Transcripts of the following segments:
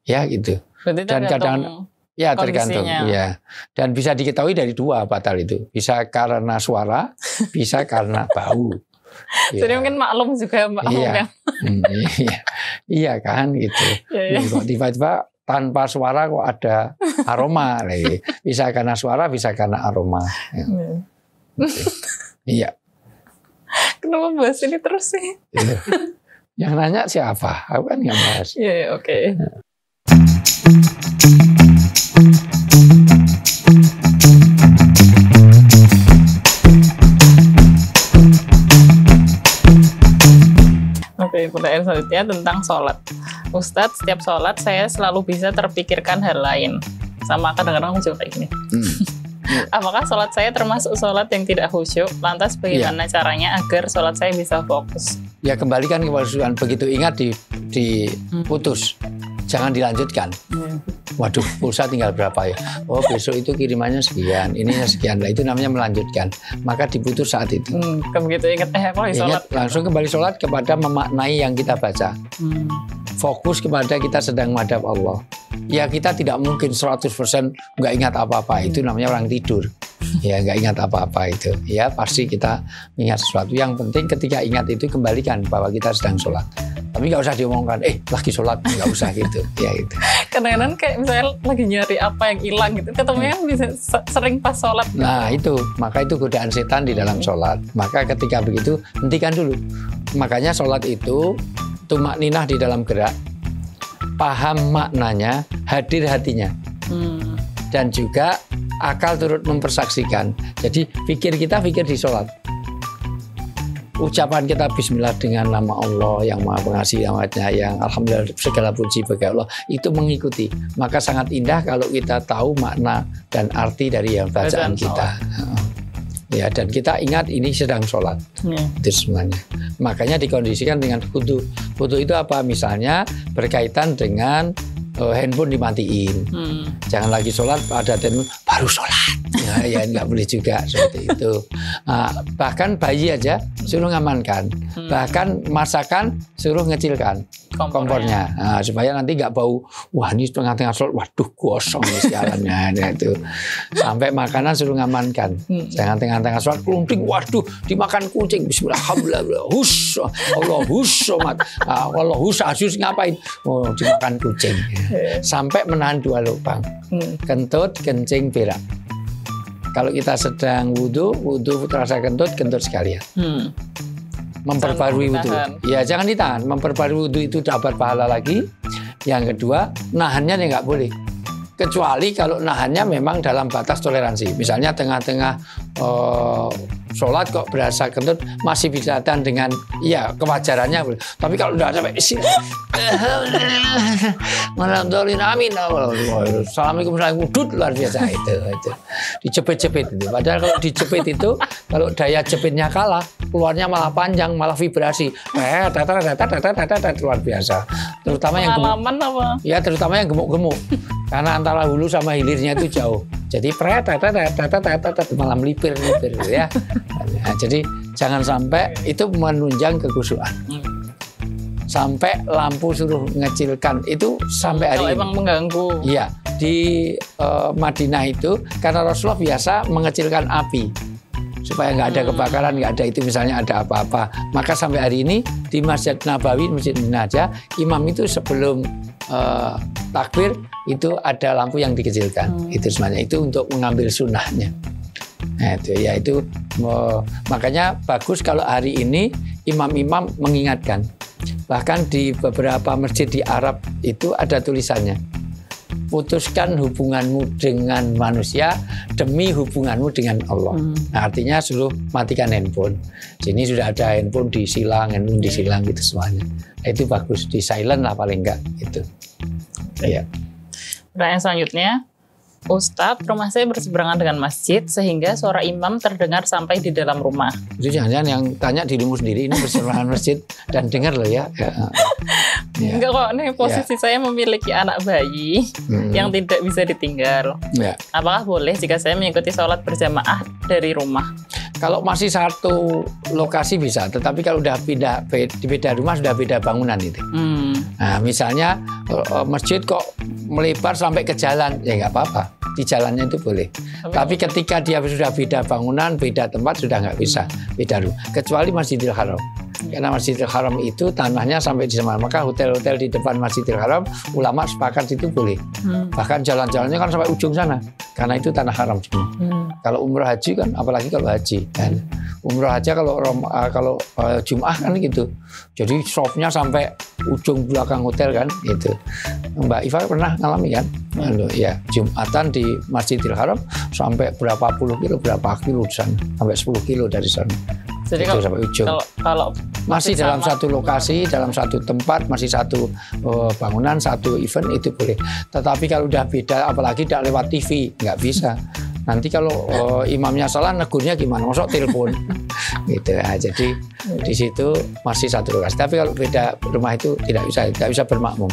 Ya gitu. Berarti Dan kadang ya tergantung, kondisinya. ya. Dan bisa diketahui dari dua batal itu. Bisa karena suara, bisa karena bau. Ya. Jadi mungkin maklum juga Mbak. Iya. Iya. Iya kan gitu. Iya. Kok tiba-tiba tanpa suara kok ada aroma lagi. Bisa karena suara, bisa karena aroma. Ya. Iya. Kenapa bahas ini terus sih? Gitu. Yang nanya siapa? Aku kan nggak bahas. Iya, oke. Oke, pertanyaan selanjutnya tentang sholat. Ustadz, setiap sholat saya selalu bisa terpikirkan hal lain. Sama kadang-kadang aku juga kayak gini. Apakah sholat saya termasuk sholat yang tidak khusyuk? Lantas bagaimana caranya agar sholat saya bisa fokus? Ya kembalikan ke khusyukan. Begitu ingat diputus. Jangan dilanjutkan. Waduh, pulsa tinggal berapa ya? Oh, besok itu kirimannya sekian, ininya sekian. Nah, itu namanya melanjutkan. Maka diputus saat itu. Begitu ingat, aku lagi sholat. Langsung kembali sholat kepada memaknai yang kita baca. Fokus kepada kita sedang menghadap Allah. Ya kita tidak mungkin 100% nggak ingat apa-apa. Itu namanya orang tidur. Ya nggak ingat apa-apa itu. Ya pasti kita ingat sesuatu. Yang penting ketika ingat itu kembalikan bahwa kita sedang sholat. Tapi nggak usah diomongkan, lagi sholat, nggak usah gitu. Ya itu. Kadang-kadang kayak misalnya lagi nyari apa yang hilang gitu, ketemunya kan bisa sering pas sholat. Gitu. Nah itu, maka itu godaan setan di dalam sholat. Maka ketika begitu, hentikan dulu. Makanya sholat itu tumakninah di dalam gerak, paham maknanya, hadir hatinya. Dan juga akal turut mempersaksikan. Jadi pikir di sholat. Ucapan kita bismillah dengan nama Allah yang maha pengasih, yang maha penyayang, alhamdulillah segala puji bagi Allah, itu mengikuti. Maka sangat indah kalau kita tahu makna dan arti dari yang bacaan kita. Ya, dan kita ingat ini sedang sholat. Itu semuanya. Makanya dikondisikan dengan wudu. Wudu itu apa? Misalnya berkaitan dengan handphone dimatiin. Jangan lagi sholat ada handphone baru sholat. Ya nggak boleh juga seperti itu. Bahkan bayi aja suruh ngamankan. Bahkan masakan suruh ngecilkan kompornya. Supaya nanti nggak bau. Wah ini tengah-tengah sholat. Waduh gosong nih sialannya. Itu. Sampai makanan suruh ngamankan. Jangan tengah-tengah sholat kelunting. Waduh dimakan kucing. Bismillahirrahmanirrahim. Hus. Allah hus. Allah hus. Asus ngapain? Oh dimakan kucing. Sampai menahan dua lubang. Kentut, kencing, berak. Kalau kita sedang wudhu terasa kentut sekalian. Memperbarui wudhu. Ya jangan ditahan. Memperbarui wudhu itu dapat pahala lagi. Yang kedua, nahannya nggak boleh. Kecuali kalau nahannya memang dalam batas toleransi. Misalnya tengah-tengah sholat kok berasa kentut, masih bisa tahan dengan kewajarannya. Tapi kalau udah sampai sini, amin. Assalamualaikum wudud luar biasa itu. Dicepit-cepit itu. Padahal kalau dijepit itu, kalau daya jepitnya kalah, keluarnya malah panjang, malah vibrasi. Luar biasa. Terutama yang gemuk. Ya terutama yang gemuk-gemuk. Karena antara hulu sama hilirnya itu jauh. Jadi malah melipir ya. Nah, jadi jangan sampai itu menunjang kekhusyuan. Sampai lampu suruh ngecilkan itu sampai hari ini. Emang mengganggu. Iya, di Madinah itu karena Rasulullah biasa mengecilkan api supaya nggak ada kebakaran, nggak ada itu misalnya ada apa-apa. Maka sampai hari ini di Masjid Nabawi, Masjid Naja, imam itu sebelum takbir itu ada lampu yang dikecilkan. Itu semuanya itu untuk mengambil sunnahnya. Nah, itu makanya bagus kalau hari ini imam-imam mengingatkan. Bahkan di beberapa masjid di Arab itu ada tulisannya. Putuskan hubunganmu dengan manusia demi hubunganmu dengan Allah. Nah, artinya suruh matikan handphone. Sini sudah ada handphone disilang gitu semuanya. Nah, itu bagus di silent lah paling enggak itu. Iya. Pertanyaan selanjutnya, Ustadz, rumah saya berseberangan dengan masjid sehingga suara imam terdengar sampai di dalam rumah. Itu jangan-jangan yang tanya dirimu sendiri, ini berseberangan masjid dan dengar loh ya. Enggak kok, nih posisi saya memiliki anak bayi yang tidak bisa ditinggal. Apakah boleh jika saya mengikuti sholat berjamaah dari rumah? Kalau masih satu lokasi bisa, tetapi kalau udah beda rumah sudah beda bangunan itu. Nah, misalnya masjid kok melebar sampai ke jalan, ya nggak apa-apa. Di jalannya itu boleh. Tapi ketika dia sudah beda bangunan, beda tempat sudah nggak bisa beda rumah. Kecuali Masjidil Haram. Karena Masjidil Haram itu tanahnya sampai di sana. Maka hotel-hotel di depan Masjidil Haram, ulama sepakat itu boleh. Bahkan jalan-jalannya kan sampai ujung sana. Karena itu tanah haram semua. Kalau umroh haji kan, apalagi kalau haji kan. Umroh haji kalau Jum'ah kan gitu. Jadi shopnya sampai ujung belakang hotel kan gitu. Mbak Iva pernah ngalami kan? Ya, Jumatan di Masjidil Haram sampai berapa puluh kilo, berapa kilo di sana. Sampai 10 kilo dari sana. Jadi itu sampai ujung. Kalau masih dalam satu lokasi, dalam satu tempat, masih satu bangunan, satu event itu boleh. Tetapi kalau udah beda, apalagi tidak lewat TV, nggak bisa. Nanti kalau imamnya salah, negurnya gimana? Masuk telepon, gitu. Nah, jadi di situ masih satu lokasi. Tapi kalau beda rumah itu tidak bisa bermakmum.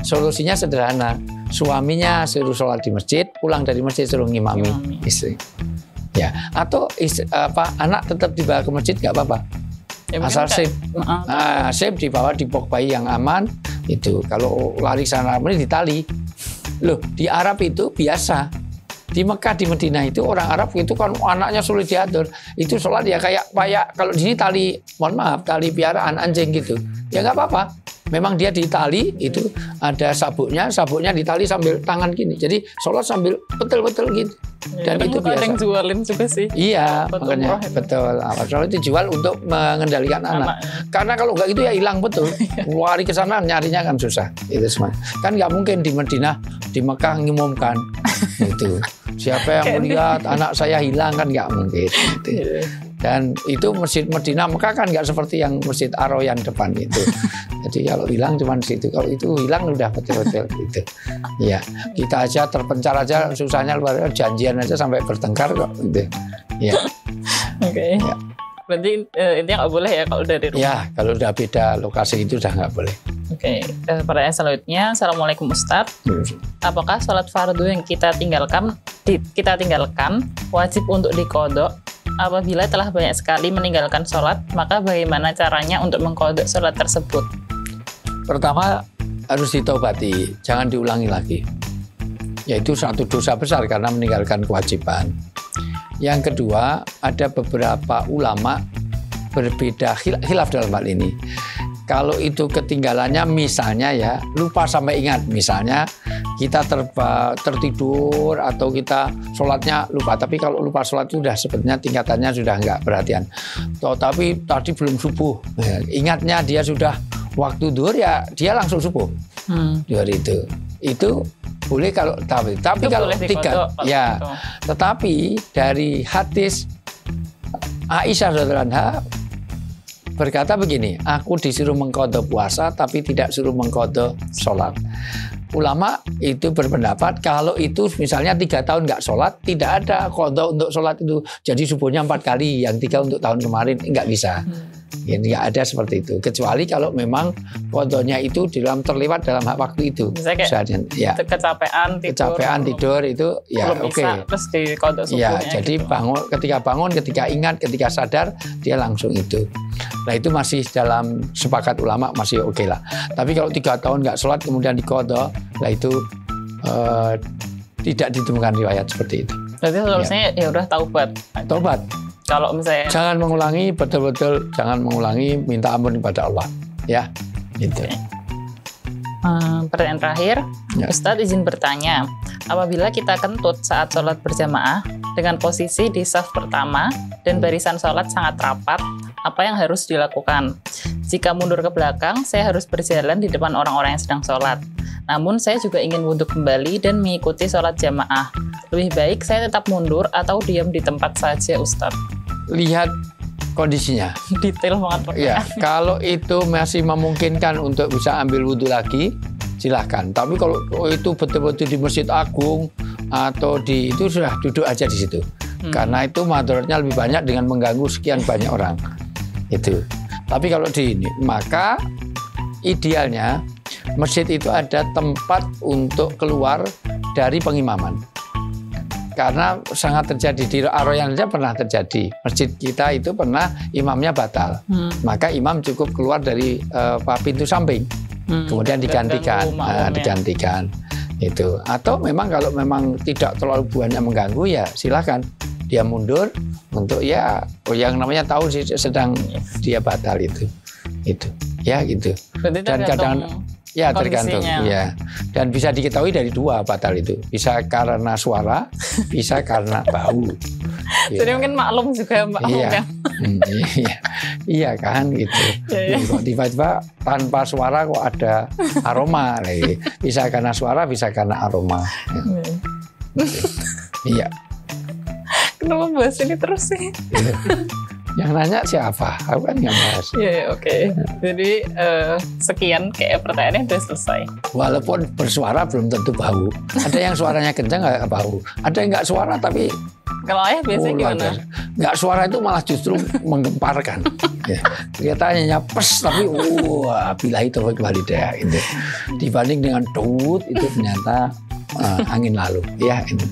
Solusinya sederhana. Suaminya suruh sholat di masjid, pulang dari masjid suruh ngimami istri. Ya, atau anak tetap dibawa ke masjid nggak apa-apa. Ya, asal safe. Safe dibawa di box bayi yang aman itu. Kalau lari sana ini ditali. Loh, di Arab itu biasa. Di Mekah, di Madinah itu orang Arab itu kan anaknya sulit diatur. Itu sholat ya kayak kalau di sini tali piaraan anjing gitu. Ya nggak apa-apa. Memang dia ditali, itu ada sabuknya ditali sambil tangan gini. Jadi sholat sambil betul-betul gitu. Dan ya, itu biasa. Ada yang jualin juga sih. Iya, makanya betul. Soalnya itu jual untuk mengendalikan anak. Karena kalau nggak itu ya hilang betul. Lari ke sana nyarinya kan susah. Itu semua. Kan nggak mungkin di Madinah, di Mekah ngumumkan itu. Siapa yang melihat anak saya hilang kan nggak mungkin. Gitu. Dan itu Masjid Madinah Mekah kan nggak seperti yang Masjid Aro yang depan itu. Jadi kalau hilang cuma di situ. Kalau itu hilang udah betul-betul gitu. Ya, kita aja terpencar aja susahnya luar janjian aja sampai bertengkar kok gitu. Ya. Oke. Ya. Berarti intinya nggak boleh ya kalau dari rumah. Ya, kalau udah beda lokasi itu udah nggak boleh. Oke. Pertanyaan selanjutnya, Assalamualaikum Ustadz. Apakah sholat fardu yang kita tinggalkan wajib untuk diqodho? Apabila telah banyak sekali meninggalkan sholat, maka bagaimana caranya untuk mengqodho sholat tersebut? Pertama, harus ditobati, jangan diulangi lagi. Yaitu satu dosa besar karena meninggalkan kewajiban. Yang kedua, ada beberapa ulama berbeda khilaf dalam hal ini. Kalau itu ketinggalannya misalnya ya, lupa sampai ingat. Misalnya kita tertidur atau kita sholatnya lupa. Tapi kalau lupa sholat itu sudah sebetulnya tingkatannya sudah enggak perhatian. Tapi tadi belum subuh. Ingatnya dia sudah waktu duhur ya dia langsung subuh. Duhur itu. Itu boleh kalau tapi kalau tiga ya. Gitu. Tetapi dari hadis Aisyah radhiyallahu anha berkata begini, aku disuruh mengqodho puasa tapi tidak suruh mengqodho sholat. Ulama itu berpendapat kalau itu misalnya 3 tahun nggak sholat, tidak ada qodho untuk sholat itu. Jadi subuhnya 4 kali, yang 3 untuk tahun kemarin nggak bisa. Ya, nggak ada seperti itu. Kecuali kalau memang qodhonya itu terlewat dalam waktu itu. Misalnya ya. Kecapean tidur itu ya oke. Terus di qodho subuhnya. Ya, jadi gitu. bangun, ketika ingat, ketika sadar dia langsung itu. Nah itu masih dalam sepakat ulama masih oke lah. Tapi kalau 3 tahun nggak sholat kemudian diqodho, nah itu tidak ditemukan riwayat seperti itu. Berarti solusinya ya udah taubat. Taubat. Kalau misalnya jangan mengulangi, betul-betul jangan mengulangi, minta ampun kepada Allah, ya. Gitu. Okay. Pertanyaan terakhir, ya. Ustadz izin bertanya, apabila kita kentut saat sholat berjamaah dengan posisi di saf pertama dan barisan sholat sangat rapat, apa yang harus dilakukan? Jika mundur ke belakang, saya harus berjalan di depan orang-orang yang sedang sholat. Namun saya juga ingin wudhu kembali dan mengikuti sholat jamaah. Lebih baik saya tetap mundur atau diam di tempat saja, Ustadz? Lihat kondisinya. Detail banget. Ya, kalau itu masih memungkinkan untuk bisa ambil wudhu lagi, silahkan. Tapi kalau itu betul-betul di Masjid Agung atau di itu sudah duduk aja di situ. Karena itu madharatnya lebih banyak dengan mengganggu sekian banyak orang. Itu. Tapi kalau di ini, maka idealnya masjid itu ada tempat untuk keluar dari pengimaman. karena sangat terjadi di Ar-Rayyan saja pernah terjadi. Masjid kita itu pernah imamnya batal. Maka imam cukup keluar dari pintu samping. Kemudian digantikan. Itu. Atau memang kalau memang tidak terlalu banyak mengganggu ya silakan dia mundur untuk ya yang namanya tahu sedang dia batal itu ya gitu. Dan kadang ya tergantung ya, dan bisa diketahui dari dua batal itu, bisa karena suara, bisa karena bau. Jadi mungkin maklum juga Mbak. Iya kan gitu. Kok tiba-tiba tanpa suara kok ada aroma, bisa karena suara, bisa karena aroma. Iya. Kenapa bahas ini terus sih? Yang nanya siapa? Aku kan yang bahas. Iya, oke. Jadi sekian kayak pertanyaannya udah selesai. Walaupun bersuara belum tentu bau. Ada yang suaranya kencang nggak bau. Ada yang nggak suara tapi. Kalau ayah biasanya gimana? Nggak suara itu malah justru menggemparkan. Ya. Kelihatannya pes tapi wah bila itu kembali deh. Dibanding dengan dut itu ternyata angin lalu. Ya ini.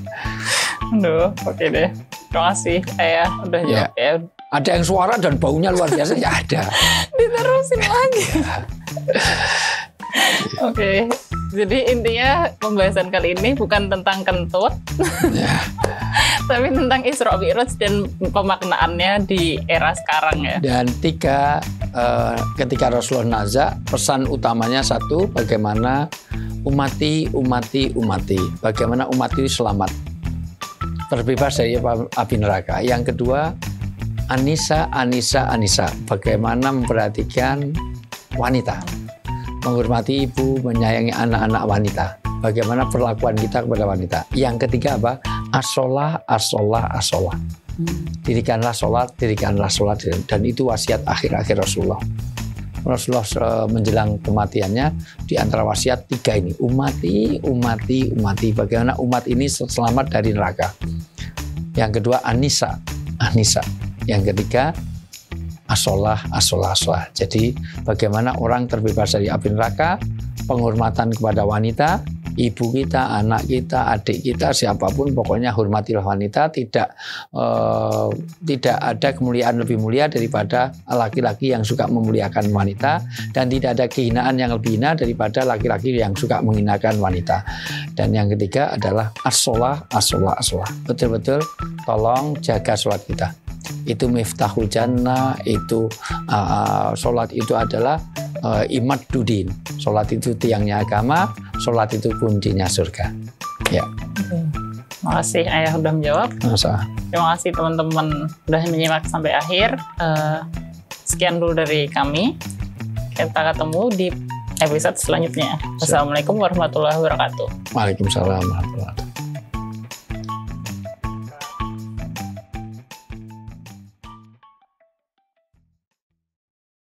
Aduh, oke deh. Terima kasih ayah udah jawab ya. Ada yang suara dan baunya luar biasa ya ada. Diterusin lagi. Oke. Jadi intinya pembahasan kali ini bukan tentang kentut. Tapi tentang Isra Mi'raj dan pemaknaannya di era sekarang ya. Dan ketika Rasulullah nazak, pesan utamanya satu, bagaimana umati. Bagaimana umat itu selamat. Terbebas dari api neraka. Yang kedua, Anisa. Bagaimana memperhatikan wanita. Menghormati ibu, menyayangi anak-anak wanita. Bagaimana perlakuan kita kepada wanita. Yang ketiga apa? As-sholah. Dirikanlah sholat. Dan itu wasiat akhir-akhir Rasulullah. Rasulullah menjelang kematiannya, di antara wasiat 3 ini. Umati. Bagaimana umat ini selamat dari neraka. Yang kedua, Anisa. Yang ketiga, as-sholah. Jadi bagaimana orang terbebas dari api neraka, penghormatan kepada wanita, ibu kita, anak kita, adik kita, siapapun, pokoknya hormatilah wanita. Tidak ada kemuliaan lebih mulia daripada laki-laki yang suka memuliakan wanita, dan tidak ada kehinaan yang lebih hina daripada laki-laki yang suka menghinakan wanita. Dan yang ketiga adalah as-sholah. Betul-betul tolong jaga sholat kita. Itu miftahul jannah, itu sholat itu adalah imad dudin. Sholat itu tiangnya agama, sholat itu kuncinya surga. Ya. Terima kasih ayah udah menjawab. Terima kasih teman-teman udah menyimak sampai akhir. Sekian dulu dari kami. Kita ketemu di episode selanjutnya. Wassalamualaikum warahmatullahi wabarakatuh. Waalaikumsalam warahmatullahi wabarakatuh.